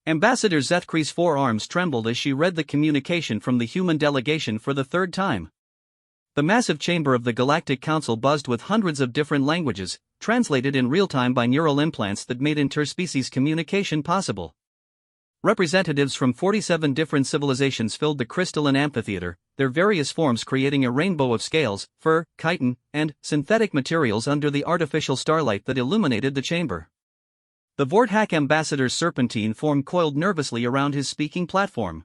Ambassador Zethkri's forearms trembled as she read the communication from the human delegation for the third time. The massive chamber of the Galactic Council buzzed with hundreds of different languages, translated in real time by neural implants that made interspecies communication possible. Representatives from 47 different civilizations filled the crystalline amphitheater, their various forms creating a rainbow of scales, fur, chitin, and synthetic materials under the artificial starlight that illuminated the chamber. The Vorthak ambassador's serpentine form coiled nervously around his speaking platform.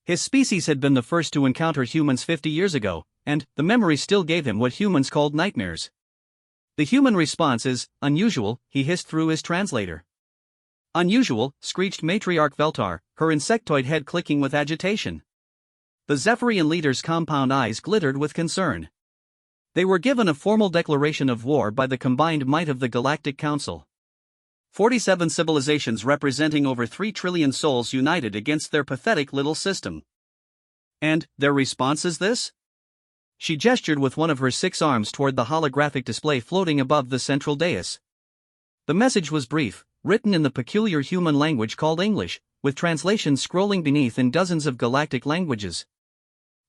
His species had been the first to encounter humans 50 years ago, and the memory still gave him what humans called nightmares. The human response is unusual, he hissed through his translator. Unusual, screeched Matriarch Veltar, her insectoid head clicking with agitation. The Zephyrian leader's compound eyes glittered with concern. They were given a formal declaration of war by the combined might of the Galactic Council. 47 civilizations representing over 3 trillion souls united against their pathetic little system. And their response is this? She gestured with one of her 6 arms toward the holographic display floating above the central dais. The message was brief, written in the peculiar human language called English, with translations scrolling beneath in dozens of galactic languages.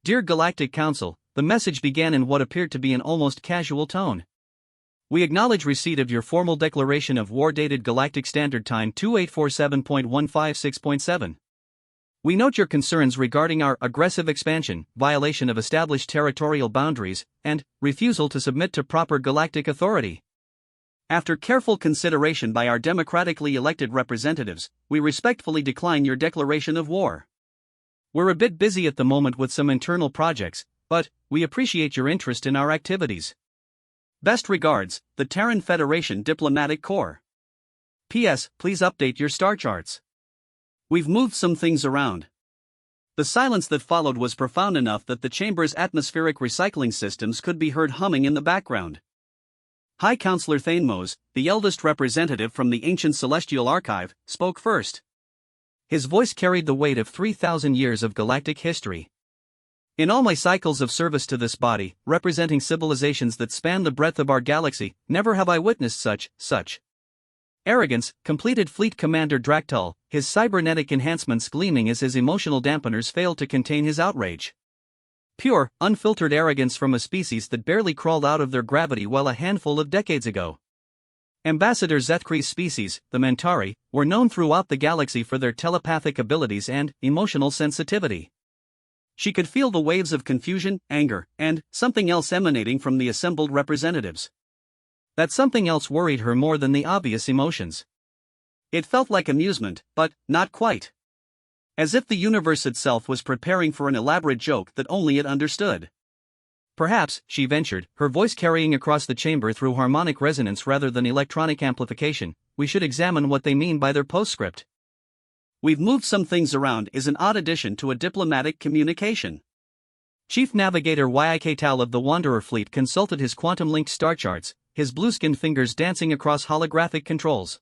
Dear Galactic Council, the message began in what appeared to be an almost casual tone. We acknowledge receipt of your formal declaration of war dated Galactic Standard Time 2847.156.7. We note your concerns regarding our aggressive expansion, violation of established territorial boundaries, and refusal to submit to proper galactic authority. After careful consideration by our democratically elected representatives, we respectfully decline your declaration of war. We're a bit busy at the moment with some internal projects, but we appreciate your interest in our activities. Best regards, the Terran Federation Diplomatic Corps. P.S. Please update your star charts. We've moved some things around. The silence that followed was profound enough that the chamber's atmospheric recycling systems could be heard humming in the background. High Counselor Thainmos, the eldest representative from the ancient Celestial Archive, spoke first. His voice carried the weight of 3,000 years of galactic history. In all my cycles of service to this body, representing civilizations that span the breadth of our galaxy, never have I witnessed such arrogance, completed Fleet Commander Draktul, his cybernetic enhancements gleaming as his emotional dampeners failed to contain his outrage. Pure, unfiltered arrogance from a species that barely crawled out of their gravity well a handful of decades ago. Ambassador Zethkri's species, the Mentari, were known throughout the galaxy for their telepathic abilities and emotional sensitivity. She could feel the waves of confusion, anger, and something else emanating from the assembled representatives. That something else worried her more than the obvious emotions. It felt like amusement, but not quite. As if the universe itself was preparing for an elaborate joke that only it understood. Perhaps, she ventured, her voice carrying across the chamber through harmonic resonance rather than electronic amplification, we should examine what they mean by their postscript. We've moved some things around is an odd addition to a diplomatic communication. Chief Navigator Yik Tal of the Wanderer Fleet consulted his quantum-linked star charts, his blue-skinned fingers dancing across holographic controls.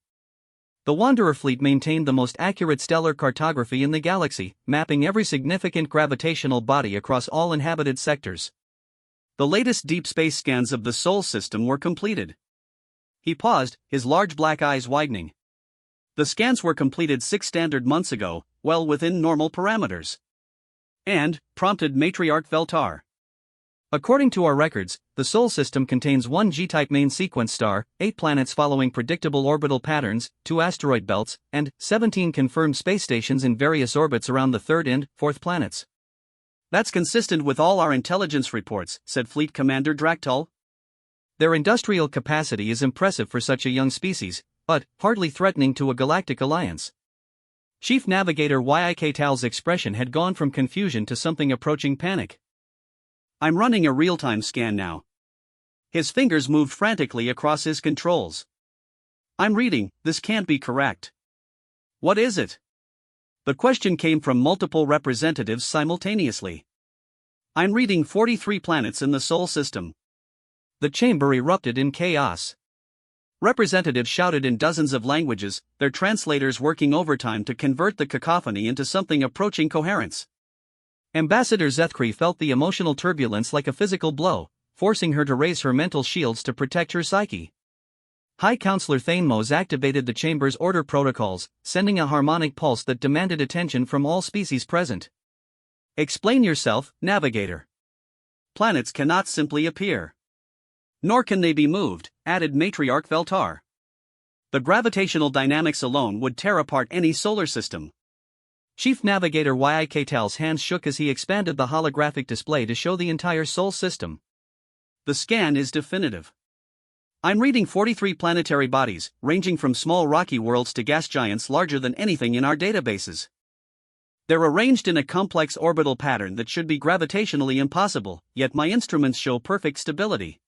The Wanderer Fleet maintained the most accurate stellar cartography in the galaxy, mapping every significant gravitational body across all inhabited sectors. The latest deep space scans of the Sol system were completed. He paused, his large black eyes widening. The scans were completed 6 standard months ago, well within normal parameters. And, prompted Matriarch Veltar. According to our records, the Sol system contains 1 G-type main sequence star, 8 planets following predictable orbital patterns, 2 asteroid belts, and 17 confirmed space stations in various orbits around the 3rd and 4th planets. That's consistent with all our intelligence reports, said Fleet Commander Draktul. Their industrial capacity is impressive for such a young species, but hardly threatening to a galactic alliance. Chief Navigator Yik Tal's expression had gone from confusion to something approaching panic. I'm running a real-time scan now. His fingers moved frantically across his controls. I'm reading, this can't be correct. What is it? The question came from multiple representatives simultaneously. I'm reading 43 planets in the Sol system. The chamber erupted in chaos. Representatives shouted in dozens of languages, their translators working overtime to convert the cacophony into something approaching coherence. Ambassador Zethkri felt the emotional turbulence like a physical blow, forcing her to raise her mental shields to protect her psyche. High Counselor Thanemose activated the chamber's order protocols, sending a harmonic pulse that demanded attention from all species present. Explain yourself, Navigator. Planets cannot simply appear. Nor can they be moved, added Matriarch Veltar. The gravitational dynamics alone would tear apart any solar system. Chief Navigator Yiktal's hands shook as he expanded the holographic display to show the entire Sol system. The scan is definitive. I'm reading 43 planetary bodies, ranging from small rocky worlds to gas giants larger than anything in our databases. They're arranged in a complex orbital pattern that should be gravitationally impossible, yet my instruments show perfect stability.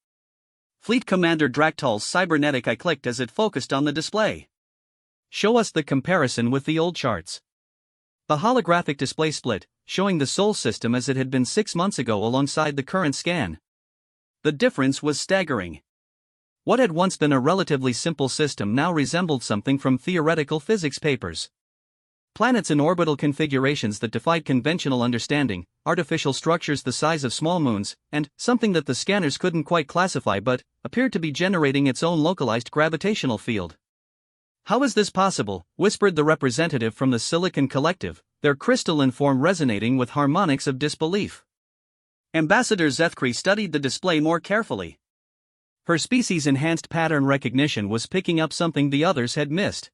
Fleet Commander Draktal's cybernetic eye clicked as it focused on the display. Show us the comparison with the old charts. The holographic display split, showing the Sol system as it had been 6 months ago alongside the current scan. The difference was staggering. What had once been a relatively simple system now resembled something from theoretical physics papers. Planets in orbital configurations that defied conventional understanding, artificial structures the size of small moons, and something that the scanners couldn't quite classify but appeared to be generating its own localized gravitational field. How is this possible? Whispered the representative from the Silicon Collective, their crystalline form resonating with harmonics of disbelief. Ambassador Zethkri studied the display more carefully. Her species-enhanced pattern recognition was picking up something the others had missed.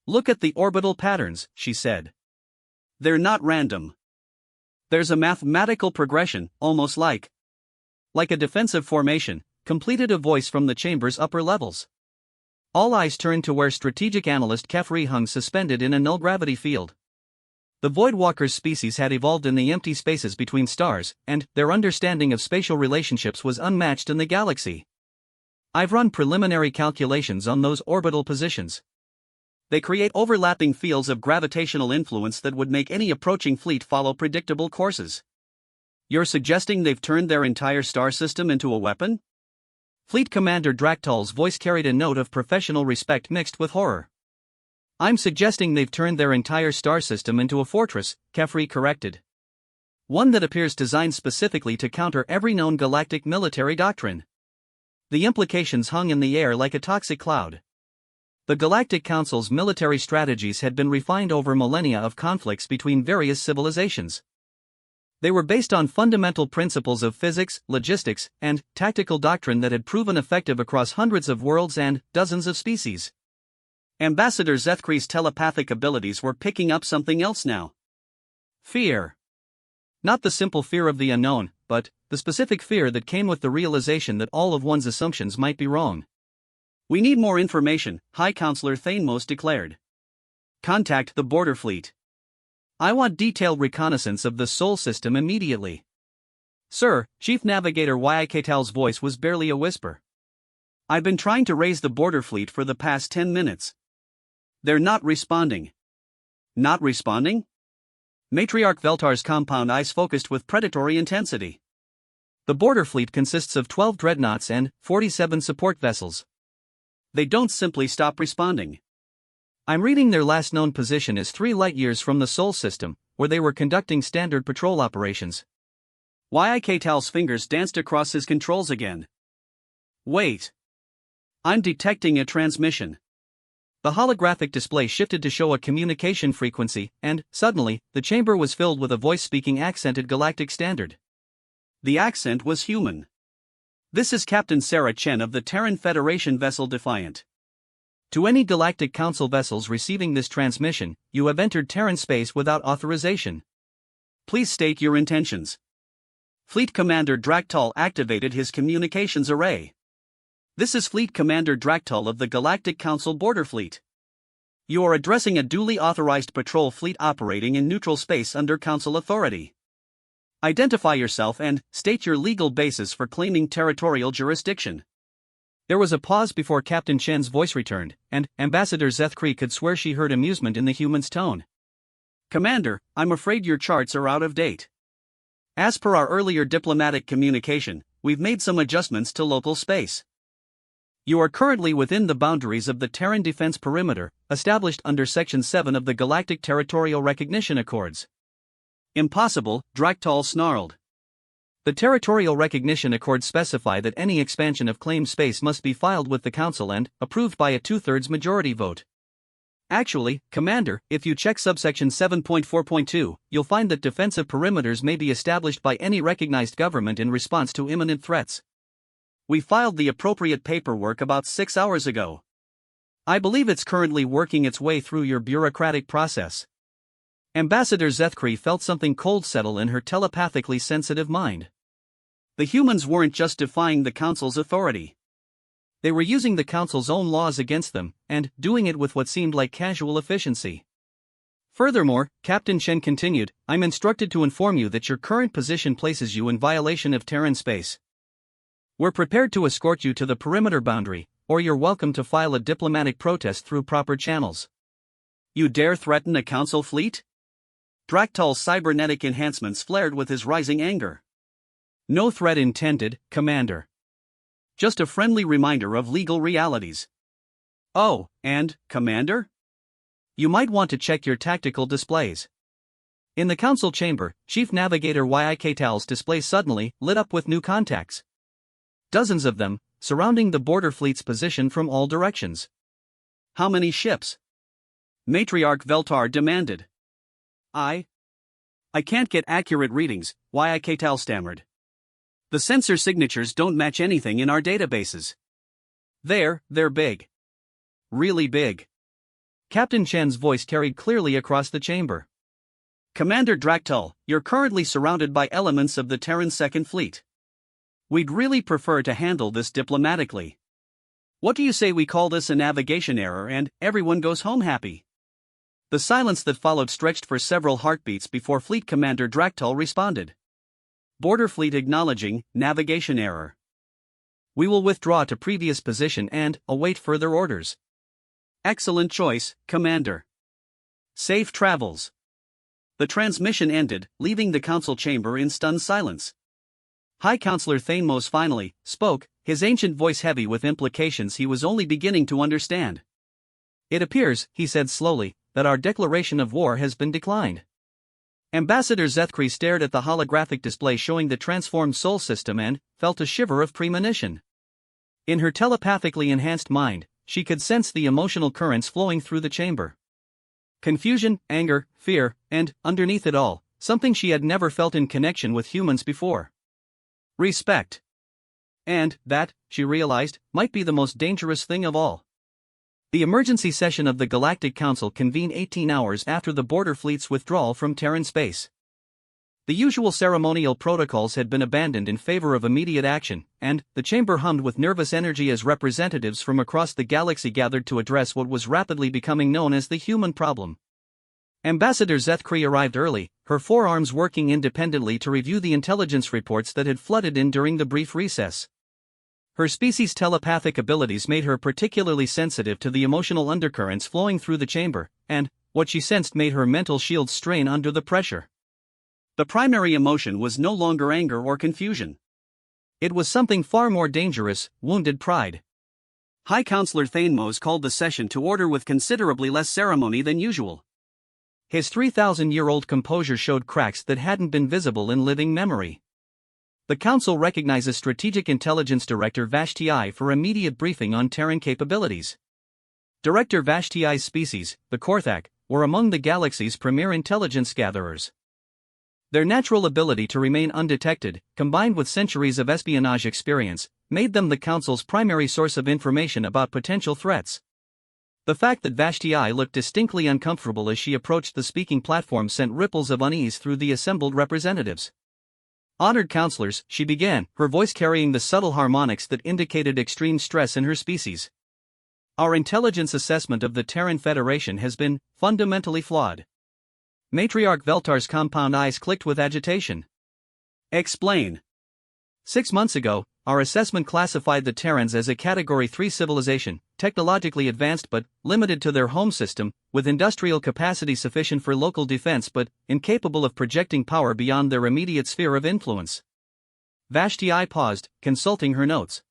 Look at the orbital patterns, she said. They're not random. There's a mathematical progression, almost like a defensive formation, completed a voice from the chamber's upper levels. All eyes turned to where strategic analyst Kefri hung suspended in a null-gravity field. The Voidwalker's species had evolved in the empty spaces between stars, and their understanding of spatial relationships was unmatched in the galaxy. I've run preliminary calculations on those orbital positions. They create overlapping fields of gravitational influence that would make any approaching fleet follow predictable courses. You're suggesting they've turned their entire star system into a weapon? Fleet Commander Draktal's voice carried a note of professional respect mixed with horror. I'm suggesting they've turned their entire star system into a fortress, Kefri corrected. One that appears designed specifically to counter every known galactic military doctrine. The implications hung in the air like a toxic cloud. The Galactic Council's military strategies had been refined over millennia of conflicts between various civilizations. They were based on fundamental principles of physics, logistics, and tactical doctrine that had proven effective across hundreds of worlds and dozens of species. Ambassador Zethkri's telepathic abilities were picking up something else now. Fear. Not the simple fear of the unknown, but the specific fear that came with the realization that all of one's assumptions might be wrong. We need more information, High Counselor Thanemose declared. Contact the border fleet. I want detailed reconnaissance of the Sol system immediately. Sir, Chief Navigator Yiktal's voice was barely a whisper. I've been trying to raise the border fleet for the past 10 minutes. They're not responding. Not responding? Matriarch Veltar's compound eyes focused with predatory intensity. The border fleet consists of 12 dreadnoughts and 47 support vessels. They don't simply stop responding. I'm reading their last known position is 3 light-years from the Sol system, where they were conducting standard patrol operations. Yiktal's fingers danced across his controls again. Wait. I'm detecting a transmission. The holographic display shifted to show a communication frequency, and, suddenly, the chamber was filled with a voice speaking accented galactic standard. The accent was human. This is Captain Sarah Chen of the Terran Federation vessel Defiant. To any Galactic Council vessels receiving this transmission, you have entered Terran space without authorization. Please state your intentions. Fleet Commander Draktal activated his communications array. This is Fleet Commander Draktal of the Galactic Council Border Fleet. You are addressing a duly authorized patrol fleet operating in neutral space under Council authority. Identify yourself and state your legal basis for claiming territorial jurisdiction. There was a pause before Captain Chen's voice returned, and Ambassador Zethkri could swear she heard amusement in the human's tone. Commander, I'm afraid your charts are out of date. As per our earlier diplomatic communication, we've made some adjustments to local space. You are currently within the boundaries of the Terran Defense Perimeter, established under Section 7 of the Galactic Territorial Recognition Accords. Impossible, Draktal snarled. The Territorial Recognition Accords specify that any expansion of claimed space must be filed with the Council and approved by a 2/3 majority vote. Actually, Commander, if you check subsection 7.4.2, you'll find that defensive perimeters may be established by any recognized government in response to imminent threats. We filed the appropriate paperwork about 6 hours ago. I believe it's currently working its way through your bureaucratic process. Ambassador Zethkri felt something cold settle in her telepathically sensitive mind. The humans weren't just defying the Council's authority. They were using the Council's own laws against them, and doing it with what seemed like casual efficiency. Furthermore, Captain Chen continued, I'm instructed to inform you that your current position places you in violation of Terran space. We're prepared to escort you to the perimeter boundary, or you're welcome to file a diplomatic protest through proper channels. You dare threaten a Council fleet? Draktal's cybernetic enhancements flared with his rising anger. No threat intended, Commander. Just a friendly reminder of legal realities. Oh, and, Commander? You might want to check your tactical displays. In the Council chamber, Chief Navigator Yiktal's display suddenly lit up with new contacts. Dozens of them, surrounding the border fleet's position from all directions. How many ships? Matriarch Veltar demanded. I can't get accurate readings, Yiktal stammered. The sensor signatures don't match anything in our databases. They're big. Really big. Captain Chen's voice carried clearly across the chamber. Commander Draktal, you're currently surrounded by elements of the Terran Second Fleet. We'd really prefer to handle this diplomatically. What do you say we call this a navigation error and everyone goes home happy? The silence that followed stretched for several heartbeats before Fleet Commander Draktal responded. Border Fleet acknowledging navigation error. We will withdraw to previous position and await further orders. Excellent choice, Commander. Safe travels. The transmission ended, leaving the Council chamber in stunned silence. High Counselor Thainmos finally spoke, his ancient voice heavy with implications he was only beginning to understand. It appears, he said slowly, that our declaration of war has been declined. Ambassador Zethkri stared at the holographic display showing the transformed Sol system and felt a shiver of premonition. In her telepathically enhanced mind, she could sense the emotional currents flowing through the chamber. Confusion, anger, fear, and, underneath it all, something she had never felt in connection with humans before. Respect. And that, she realized, might be the most dangerous thing of all. The emergency session of the Galactic Council convened 18 hours after the border fleet's withdrawal from Terran space. The usual ceremonial protocols had been abandoned in favor of immediate action, and the chamber hummed with nervous energy as representatives from across the galaxy gathered to address what was rapidly becoming known as the human problem. Ambassador Zethkri arrived early, her forearms working independently to review the intelligence reports that had flooded in during the brief recess. Her species' telepathic abilities made her particularly sensitive to the emotional undercurrents flowing through the chamber, and what she sensed made her mental shields strain under the pressure. The primary emotion was no longer anger or confusion. It was something far more dangerous, wounded pride. High Counselor Thainmos called the session to order with considerably less ceremony than usual. His 3,000-year-old composure showed cracks that hadn't been visible in living memory. The Council recognizes Strategic Intelligence Director Vashti for immediate briefing on Terran capabilities. Director Vashti's species, the Korthak, were among the galaxy's premier intelligence gatherers. Their natural ability to remain undetected, combined with centuries of espionage experience, made them the Council's primary source of information about potential threats. The fact that Vashti looked distinctly uncomfortable as she approached the speaking platform sent ripples of unease through the assembled representatives. Honored counselors, she began, her voice carrying the subtle harmonics that indicated extreme stress in her species. Our intelligence assessment of the Terran Federation has been fundamentally flawed. Matriarch Veltar's compound eyes clicked with agitation. Explain. 6 months ago, our assessment classified the Terrans as a Category 3 civilization, technologically advanced but limited to their home system, with industrial capacity sufficient for local defense but incapable of projecting power beyond their immediate sphere of influence. Vashti paused, consulting her notes.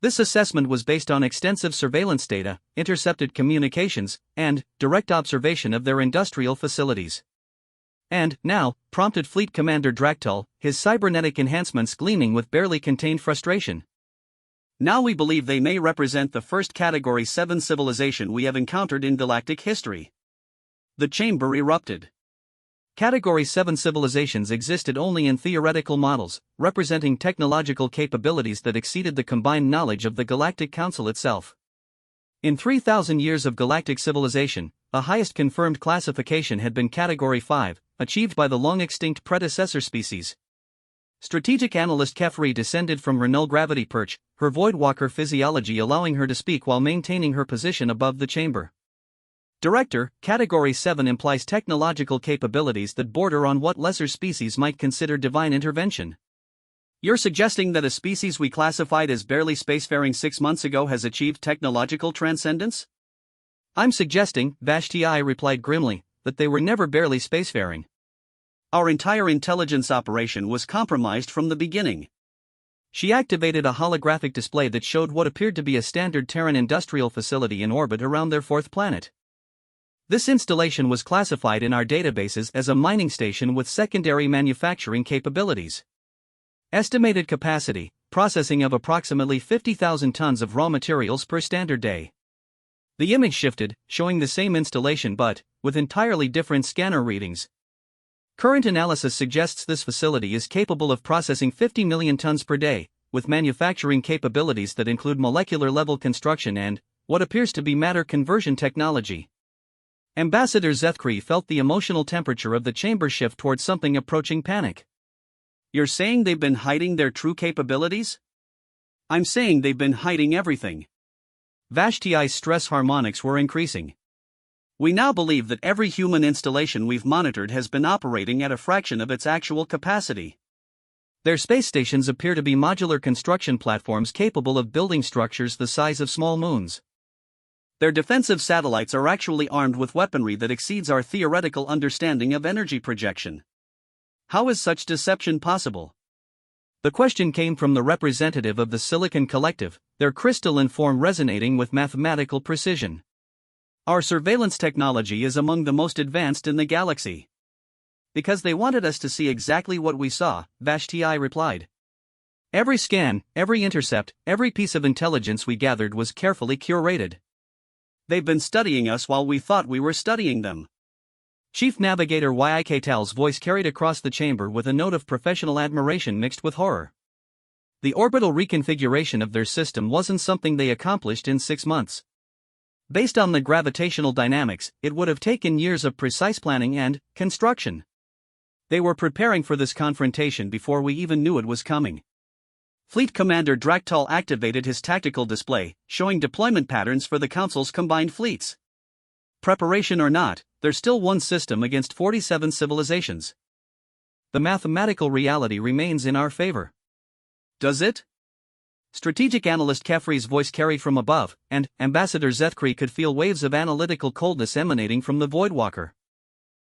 This assessment was based on extensive surveillance data, intercepted communications, and direct observation of their industrial facilities. And, now, prompted Fleet Commander Draktul, his cybernetic enhancements gleaming with barely contained frustration. Now we believe they may represent the first Category 7 civilization we have encountered in galactic history. The chamber erupted. Category 7 civilizations existed only in theoretical models, representing technological capabilities that exceeded the combined knowledge of the Galactic Council itself. In 3,000 years of galactic civilization, the highest confirmed classification had been Category 5, achieved by the long-extinct predecessor species. Strategic analyst Kefri descended from her null gravity perch, her voidwalker physiology allowing her to speak while maintaining her position above the chamber. Director, Category 7 implies technological capabilities that border on what lesser species might consider divine intervention. You're suggesting that a species we classified as barely spacefaring 6 months ago has achieved technological transcendence? I'm suggesting, Vashti replied grimly, that they were never barely spacefaring. Our entire intelligence operation was compromised from the beginning. She activated a holographic display that showed what appeared to be a standard Terran industrial facility in orbit around their fourth planet. This installation was classified in our databases as a mining station with secondary manufacturing capabilities. Estimated capacity, processing of approximately 50,000 tons of raw materials per standard day. The image shifted, showing the same installation but, with entirely different scanner readings. Current analysis suggests this facility is capable of processing 50 million tons per day, with manufacturing capabilities that include molecular-level construction and, what appears to be matter conversion technology. Ambassador Zethkri felt the emotional temperature of the chamber shift towards something approaching panic. You're saying they've been hiding their true capabilities? I'm saying they've been hiding everything. Vashti's stress harmonics were increasing. We now believe that every human installation we've monitored has been operating at a fraction of its actual capacity. Their space stations appear to be modular construction platforms capable of building structures the size of small moons. Their defensive satellites are actually armed with weaponry that exceeds our theoretical understanding of energy projection. How is such deception possible? The question came from the representative of the Silicon Collective, their crystalline form resonating with mathematical precision. Our surveillance technology is among the most advanced in the galaxy. Because they wanted us to see exactly what we saw, Vashti replied. Every scan, every intercept, every piece of intelligence we gathered was carefully curated. They've been studying us while we thought we were studying them. Chief Navigator Yik Tal's voice carried across the chamber with a note of professional admiration mixed with horror. The orbital reconfiguration of their system wasn't something they accomplished in 6 months. Based on the gravitational dynamics, it would have taken years of precise planning and construction. They were preparing for this confrontation before we even knew it was coming. Fleet Commander Draktul activated his tactical display, showing deployment patterns for the Council's combined fleets. Preparation or not, there's still one system against 47 civilizations. The mathematical reality remains in our favor. Does it? Strategic analyst Kefri's voice carried from above, and Ambassador Zethkri could feel waves of analytical coldness emanating from the Voidwalker.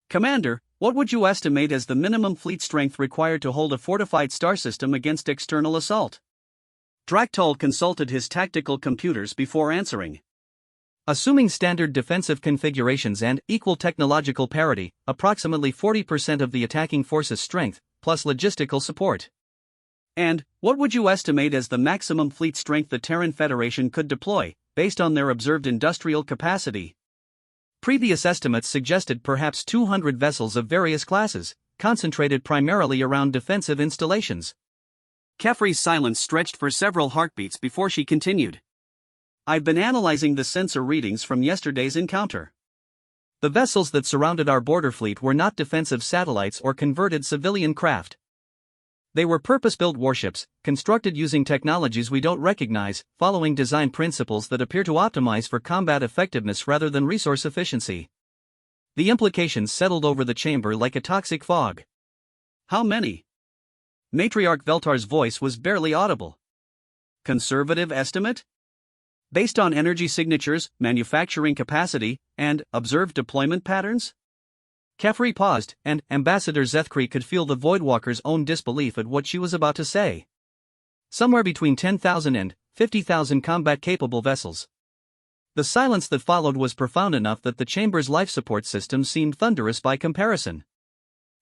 Commander, what would you estimate as the minimum fleet strength required to hold a fortified star system against external assault? Draktul consulted his tactical computers before answering. Assuming standard defensive configurations and equal technological parity, approximately 40% of the attacking force's strength, plus logistical support. And, what would you estimate as the maximum fleet strength the Terran Federation could deploy, based on their observed industrial capacity? Previous estimates suggested perhaps 200 vessels of various classes, concentrated primarily around defensive installations. Kefri's silence stretched for several heartbeats before she continued. I've been analyzing the sensor readings from yesterday's encounter. The vessels that surrounded our border fleet were not defensive satellites or converted civilian craft. They were purpose-built warships, constructed using technologies we don't recognize, following design principles that appear to optimize for combat effectiveness rather than resource efficiency. The implications settled over the chamber like a toxic fog. How many? Matriarch Veltar's voice was barely audible. Conservative estimate? Based on energy signatures, manufacturing capacity, and observed deployment patterns? Kefri paused, and Ambassador Zethkri could feel the Voidwalker's own disbelief at what she was about to say. Somewhere between 10,000 and 50,000 combat-capable vessels. The silence that followed was profound enough that the chamber's life support system seemed thunderous by comparison.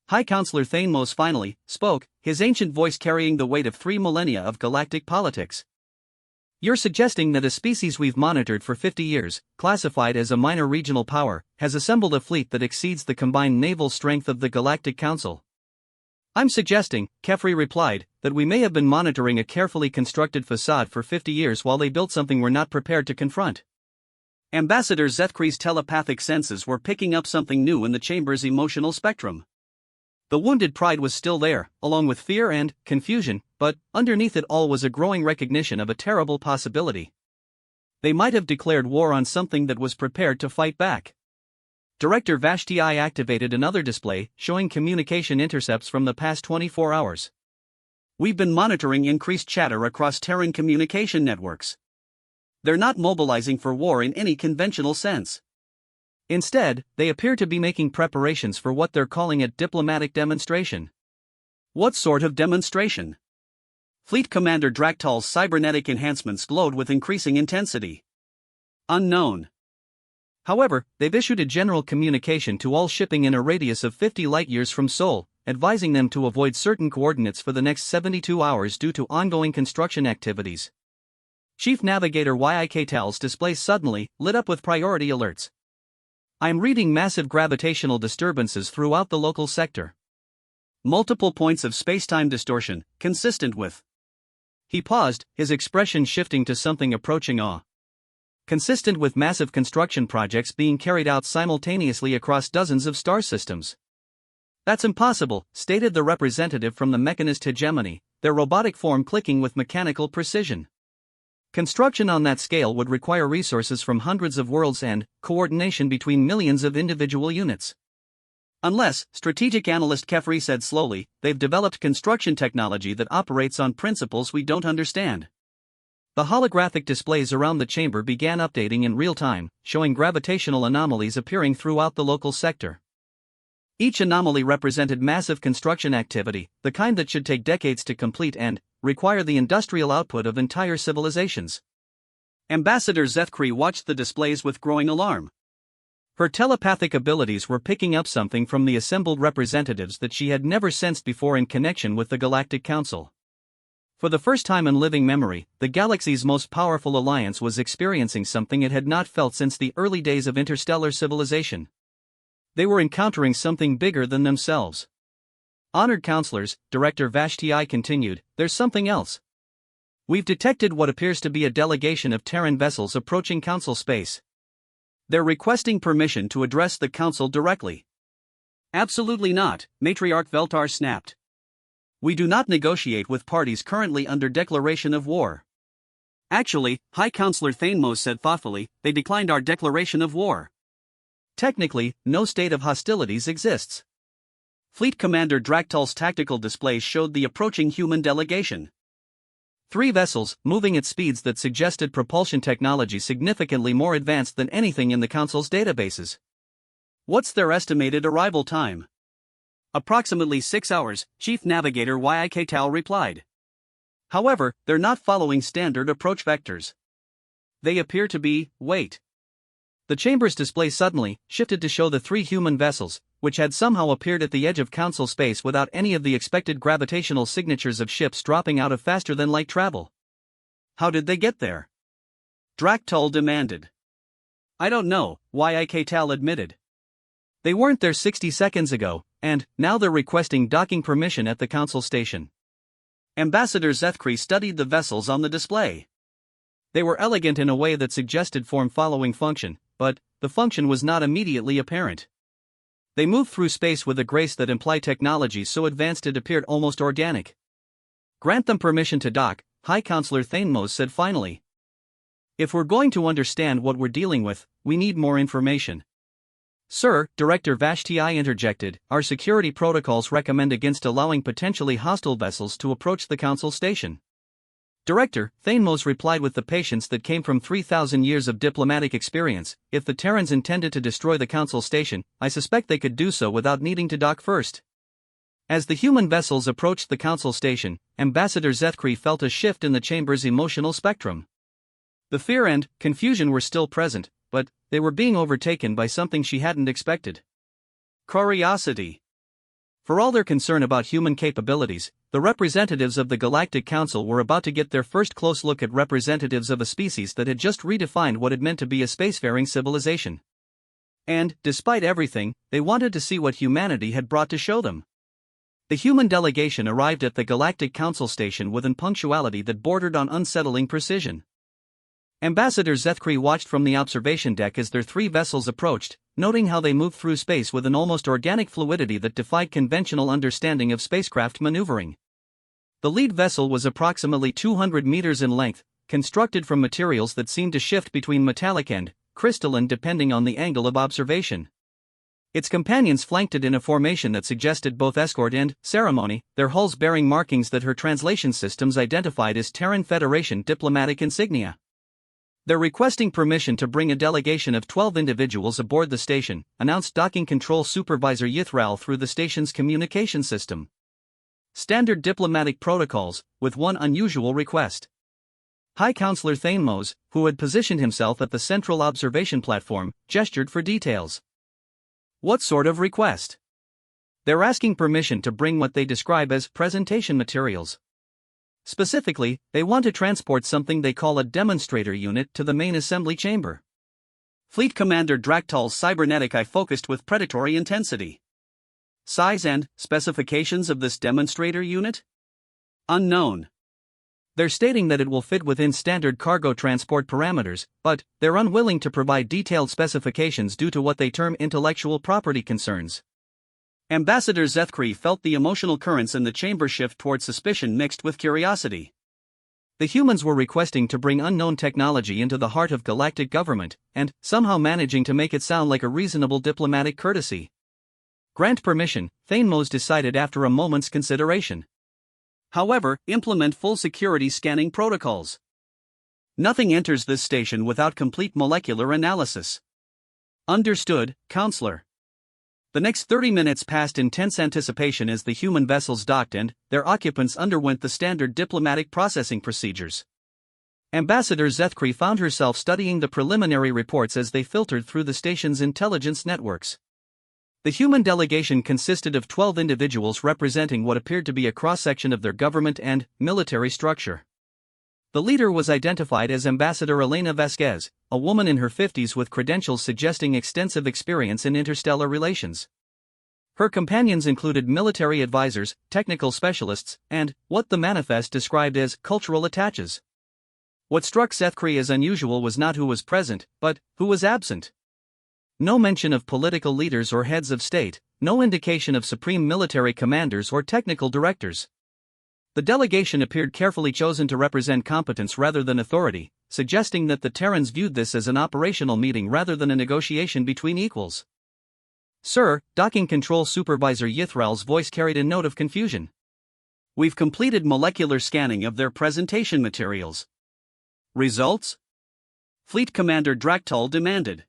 High Counselor Thanos finally spoke, his ancient voice carrying the weight of 3 millennia of galactic politics. You're suggesting that a species we've monitored for 50 years, classified as a minor regional power, has assembled a fleet that exceeds the combined naval strength of the Galactic Council? I'm suggesting, Kefri replied, that we may have been monitoring a carefully constructed facade for 50 years while they built something we're not prepared to confront. Ambassador Zethkri's telepathic senses were picking up something new in the chamber's emotional spectrum. The wounded pride was still there, along with fear and confusion, but underneath it all was a growing recognition of a terrible possibility. They might have declared war on something that was prepared to fight back. Director Vashti activated another display, showing communication intercepts from the past 24 hours. We've been monitoring increased chatter across Terran communication networks. They're not mobilizing for war in any conventional sense. Instead, they appear to be making preparations for what they're calling a diplomatic demonstration. What sort of demonstration? Fleet Commander Draktal's cybernetic enhancements glowed with increasing intensity. Unknown. However, they've issued a general communication to all shipping in a radius of 50 light-years from Sol, advising them to avoid certain coordinates for the next 72 hours due to ongoing construction activities. Chief Navigator YIK Tal's display suddenly lit up with priority alerts. I'm reading massive gravitational disturbances throughout the local sector. Multiple points of spacetime distortion, consistent with. He paused, his expression shifting to something approaching awe. Consistent with massive construction projects being carried out simultaneously across dozens of star systems. That's impossible, stated the representative from the mechanist hegemony, their robotic form clicking with mechanical precision. Construction on that scale would require resources from hundreds of worlds and coordination between millions of individual units. Unless, strategic analyst Kefri said slowly, they've developed construction technology that operates on principles we don't understand. The holographic displays around the chamber began updating in real time, showing gravitational anomalies appearing throughout the local sector. Each anomaly represented massive construction activity, the kind that should take decades to complete and require the industrial output of entire civilizations. Ambassador Zethkri watched the displays with growing alarm. Her telepathic abilities were picking up something from the assembled representatives that she had never sensed before in connection with the Galactic Council. For the first time in living memory, the galaxy's most powerful alliance was experiencing something it had not felt since the early days of interstellar civilization. They were encountering something bigger than themselves. Honored counselors, Director Vashti continued, there's something else. We've detected what appears to be a delegation of Terran vessels approaching Council space. They're requesting permission to address the Council directly. Absolutely not, Matriarch Veltar snapped. We do not negotiate with parties currently under declaration of war. Actually, High Counselor Thanos said thoughtfully, they declined our declaration of war. Technically, no state of hostilities exists. Fleet Commander Draktal's tactical displays showed the approaching human delegation. 3 vessels, moving at speeds that suggested propulsion technology significantly more advanced than anything in the Council's databases. What's their estimated arrival time? Approximately 6 hours, Chief Navigator YIK Tal replied. However, they're not following standard approach vectors. They appear to be, wait. The chamber's display suddenly shifted to show the 3 human vessels, which had somehow appeared at the edge of Council space without any of the expected gravitational signatures of ships dropping out of faster-than-light travel. How did they get there? Draktal demanded. I don't know, YIK Tal admitted. They weren't there 60 seconds ago, and now they're requesting docking permission at the Council station. Ambassador Zethkri studied the vessels on the display. They were elegant in a way that suggested form-following function, but the function was not immediately apparent. They moved through space with a grace that implied technology so advanced it appeared almost organic. Grant them permission to dock, High Counselor Thanos said finally. If we're going to understand what we're dealing with, we need more information. Sir, Director Vashti interjected, our security protocols recommend against allowing potentially hostile vessels to approach the Council station. Director, Thanos replied with the patience that came from 3,000 years of diplomatic experience, if the Terrans intended to destroy the Council station, I suspect they could do so without needing to dock first. As the human vessels approached the Council station, Ambassador Zethkri felt a shift in the chamber's emotional spectrum. The fear and confusion were still present, but they were being overtaken by something she hadn't expected. Curiosity. For all their concern about human capabilities, the representatives of the Galactic Council were about to get their first close look at representatives of a species that had just redefined what it meant to be a spacefaring civilization. And, despite everything, they wanted to see what humanity had brought to show them. The human delegation arrived at the Galactic Council station with an punctuality that bordered on unsettling precision. Ambassador Zethkri watched from the observation deck as their three vessels approached, noting how they moved through space with an almost organic fluidity that defied conventional understanding of spacecraft maneuvering. The lead vessel was approximately 200 meters in length, constructed from materials that seemed to shift between metallic and crystalline depending on the angle of observation. Its companions flanked it in a formation that suggested both escort and ceremony, their hulls bearing markings that her translation systems identified as Terran Federation diplomatic insignia. They're requesting permission to bring a delegation of 12 individuals aboard the station, announced Docking Control Supervisor Yithral through the station's communication system. Standard diplomatic protocols, with one unusual request. High Counselor Thainmos, who had positioned himself at the central observation platform, gestured for details. What sort of request? They're asking permission to bring what they describe as presentation materials. Specifically, they want to transport something they call a demonstrator unit to the main assembly chamber. Fleet Commander Draktal's cybernetic eye focused with predatory intensity. Size and specifications of this demonstrator unit? Unknown. They're stating that it will fit within standard cargo transport parameters, but they're unwilling to provide detailed specifications due to what they term intellectual property concerns. Ambassador Zethkri felt the emotional currents in the chamber shift toward suspicion mixed with curiosity. The humans were requesting to bring unknown technology into the heart of galactic government, and somehow managing to make it sound like a reasonable diplomatic courtesy. Grant permission, Thainmos decided after a moment's consideration. However, implement full security scanning protocols. Nothing enters this station without complete molecular analysis. Understood, Counselor. The next 30 minutes passed in tense anticipation as the human vessels docked and their occupants underwent the standard diplomatic processing procedures. Ambassador Zethkri found herself studying the preliminary reports as they filtered through the station's intelligence networks. The human delegation consisted of 12 individuals representing what appeared to be a cross-section of their government and military structure. The leader was identified as Ambassador Elena Vasquez, a woman in her 50s with credentials suggesting extensive experience in interstellar relations. Her companions included military advisors, technical specialists, and what the manifest described as cultural attaches. What struck Zethkri as unusual was not who was present, but who was absent. No mention of political leaders or heads of state, no indication of supreme military commanders or technical directors. The delegation appeared carefully chosen to represent competence rather than authority, suggesting that the Terrans viewed this as an operational meeting rather than a negotiation between equals. Sir, Docking Control Supervisor Yithral's voice carried a note of confusion. We've completed molecular scanning of their presentation materials. Results? Fleet Commander Draktal demanded.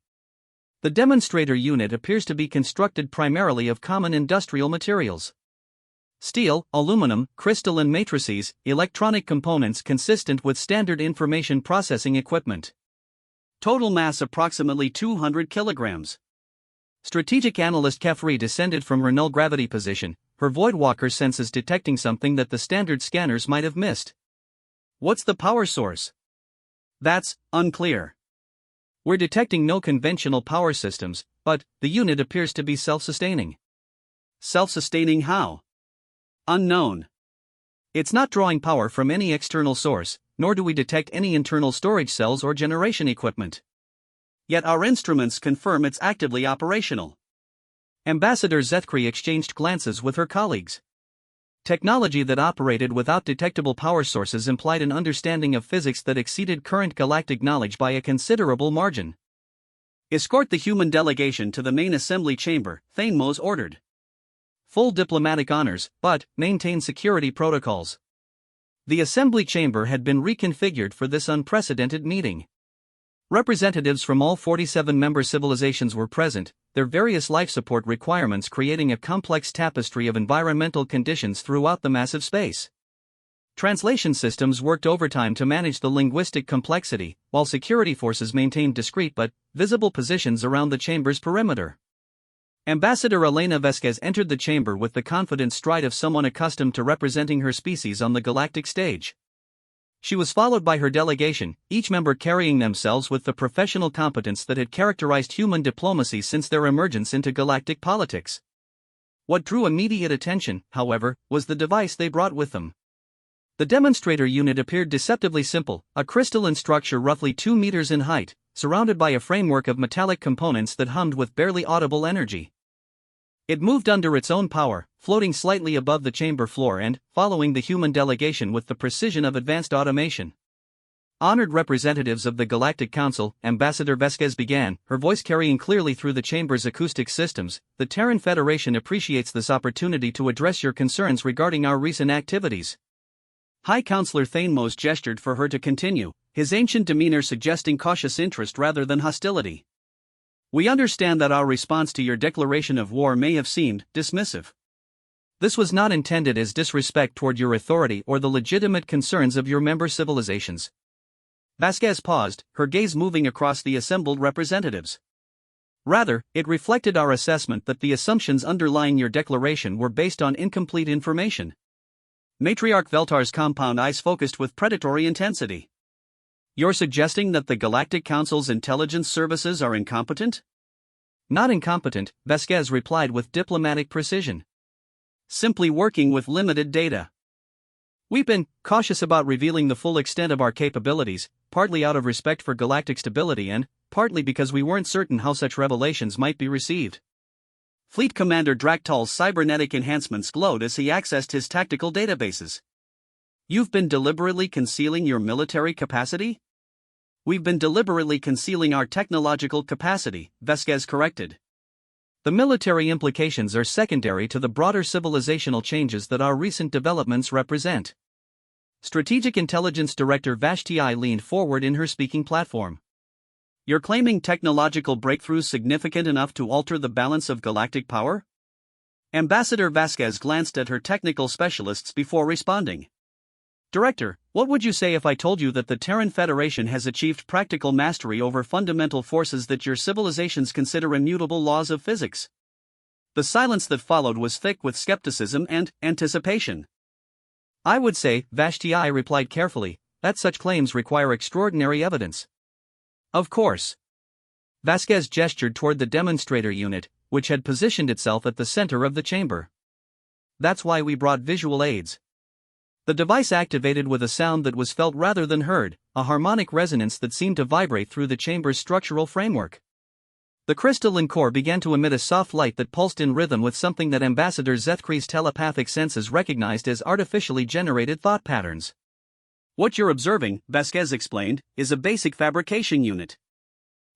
The demonstrator unit appears to be constructed primarily of common industrial materials. Steel, aluminum, crystalline matrices, electronic components consistent with standard information processing equipment. Total mass approximately 200 kilograms. Strategic analyst Kefri descended from her null gravity position, her Voidwalker senses detecting something that the standard scanners might have missed. What's the power source? That's unclear. We're detecting no conventional power systems, but the unit appears to be self-sustaining. Self-sustaining how? Unknown. It's not drawing power from any external source, nor do we detect any internal storage cells or generation equipment. Yet our instruments confirm it's actively operational. Ambassador Zethkri exchanged glances with her colleagues. Technology that operated without detectable power sources implied an understanding of physics that exceeded current galactic knowledge by a considerable margin. Escort the human delegation to the main assembly chamber, Thainmos ordered. Full diplomatic honors, but maintain security protocols. The assembly chamber had been reconfigured for this unprecedented meeting. Representatives from all 47 member civilizations were present, their various life support requirements creating a complex tapestry of environmental conditions throughout the massive space. Translation systems worked overtime to manage the linguistic complexity, while security forces maintained discrete but visible positions around the chamber's perimeter. Ambassador Elena Vesquez entered the chamber with the confident stride of someone accustomed to representing her species on the galactic stage. She was followed by her delegation, each member carrying themselves with the professional competence that had characterized human diplomacy since their emergence into galactic politics. What drew immediate attention, however, was the device they brought with them. The demonstrator unit appeared deceptively simple, a crystalline structure roughly 2 meters in height, surrounded by a framework of metallic components that hummed with barely audible energy. It moved under its own power, floating slightly above the chamber floor and following the human delegation with the precision of advanced automation. Honored representatives of the Galactic Council, Ambassador Vesquez began, her voice carrying clearly through the chamber's acoustic systems. The Terran Federation appreciates this opportunity to address your concerns regarding our recent activities. High Counselor Thanemose gestured for her to continue, his ancient demeanor suggesting cautious interest rather than hostility. We understand that our response to your declaration of war may have seemed dismissive. This was not intended as disrespect toward your authority or the legitimate concerns of your member civilizations. Vasquez paused, her gaze moving across the assembled representatives. Rather, it reflected our assessment that the assumptions underlying your declaration were based on incomplete information. Matriarch Veltar's compound eyes focused with predatory intensity. You're suggesting that the Galactic Council's intelligence services are incompetent? Not incompetent, Vasquez replied with diplomatic precision. Simply working with limited data. We've been cautious about revealing the full extent of our capabilities, partly out of respect for galactic stability and partly because we weren't certain how such revelations might be received. Fleet Commander Draktal's cybernetic enhancements glowed as he accessed his tactical databases. You've been deliberately concealing your military capacity? We've been deliberately concealing our technological capacity, Vesquez corrected. The military implications are secondary to the broader civilizational changes that our recent developments represent. Strategic Intelligence Director Vashti leaned forward in her speaking platform. You're claiming technological breakthroughs significant enough to alter the balance of galactic power? Ambassador Vasquez glanced at her technical specialists before responding. Director, what would you say if I told you that the Terran Federation has achieved practical mastery over fundamental forces that your civilizations consider immutable laws of physics? The silence that followed was thick with skepticism and anticipation. I would say, Vashti replied carefully, that such claims require extraordinary evidence. Of course. Vasquez gestured toward the demonstrator unit, which had positioned itself at the center of the chamber. That's why we brought visual aids. The device activated with a sound that was felt rather than heard, a harmonic resonance that seemed to vibrate through the chamber's structural framework. The crystalline core began to emit a soft light that pulsed in rhythm with something that Ambassador Zethkri's telepathic senses recognized as artificially generated thought patterns. What you're observing, Vasquez explained, is a basic fabrication unit.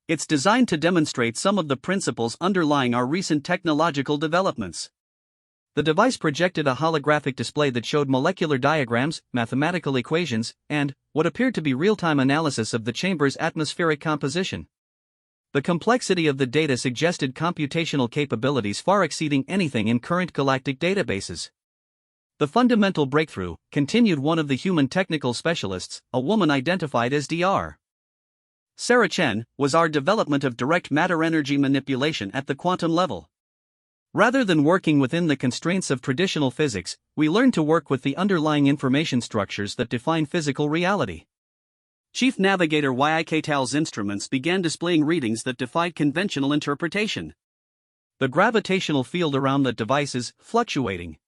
It's designed to demonstrate some of the principles underlying our recent technological developments. The device projected a holographic display that showed molecular diagrams, mathematical equations, and what appeared to be real-time analysis of the chamber's atmospheric composition. The complexity of the data suggested computational capabilities far exceeding anything in current galactic databases. The fundamental breakthrough, continued one of the human technical specialists, a woman identified as Dr. Sarah Chen, was our development of direct matter energy manipulation at the quantum level. Rather than working within the constraints of traditional physics, we learned to work with the underlying information structures that define physical reality. Chief Navigator Yik-Tal's instruments began displaying readings that defied conventional interpretation. The gravitational field around the device is fluctuating.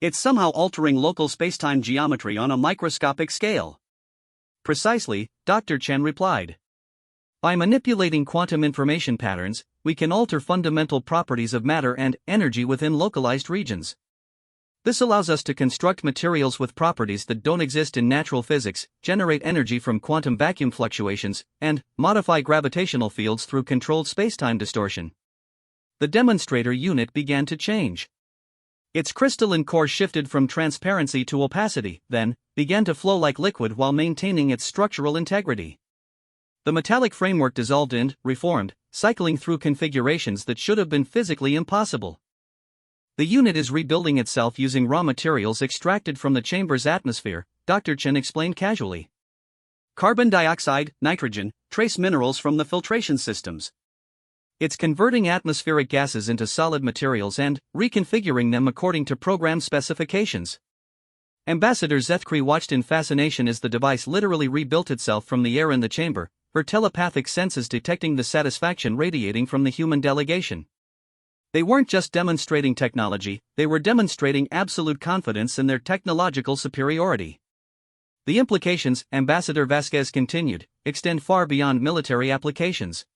It's somehow altering local spacetime geometry on a microscopic scale. Precisely, Dr. Chen replied. By manipulating quantum information patterns, we can alter fundamental properties of matter and energy within localized regions. This allows us to construct materials with properties that don't exist in natural physics, generate energy from quantum vacuum fluctuations, and modify gravitational fields through controlled spacetime distortion. The demonstrator unit began to change. Its crystalline core shifted from transparency to opacity, then began to flow like liquid while maintaining its structural integrity. The metallic framework dissolved and reformed, cycling through configurations that should have been physically impossible. The unit is rebuilding itself using raw materials extracted from the chamber's atmosphere, Dr. Chen explained casually. Carbon dioxide, nitrogen, trace minerals from the filtration systems. It's converting atmospheric gases into solid materials and reconfiguring them according to program specifications. Ambassador Zethkri watched in fascination as the device literally rebuilt itself from the air in the chamber, her telepathic senses detecting the satisfaction radiating from the human delegation. They weren't just demonstrating technology, they were demonstrating absolute confidence in their technological superiority. The implications, Ambassador Vasquez continued, extend far beyond military applications.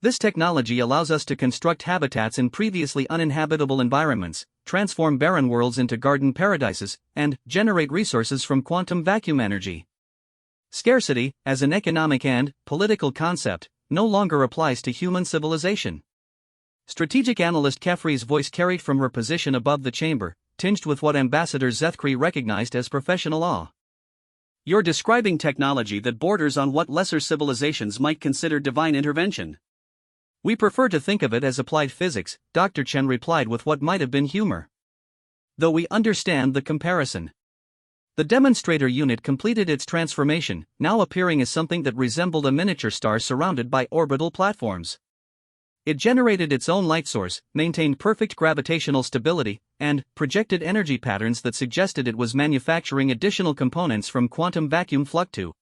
This technology allows us to construct habitats in previously uninhabitable environments, transform barren worlds into garden paradises, and generate resources from quantum vacuum energy. Scarcity, as an economic and political concept, no longer applies to human civilization. Strategic analyst Kefri's voice carried from her position above the chamber, tinged with what Ambassador Zethkri recognized as professional awe. You're describing technology that borders on what lesser civilizations might consider divine intervention. We prefer to think of it as applied physics, Dr. Chen replied with what might have been humor. Though we understand the comparison. The demonstrator unit completed its transformation, now appearing as something that resembled a miniature star surrounded by orbital platforms. It generated its own light source, maintained perfect gravitational stability, and projected energy patterns that suggested it was manufacturing additional components from quantum vacuum fluctu.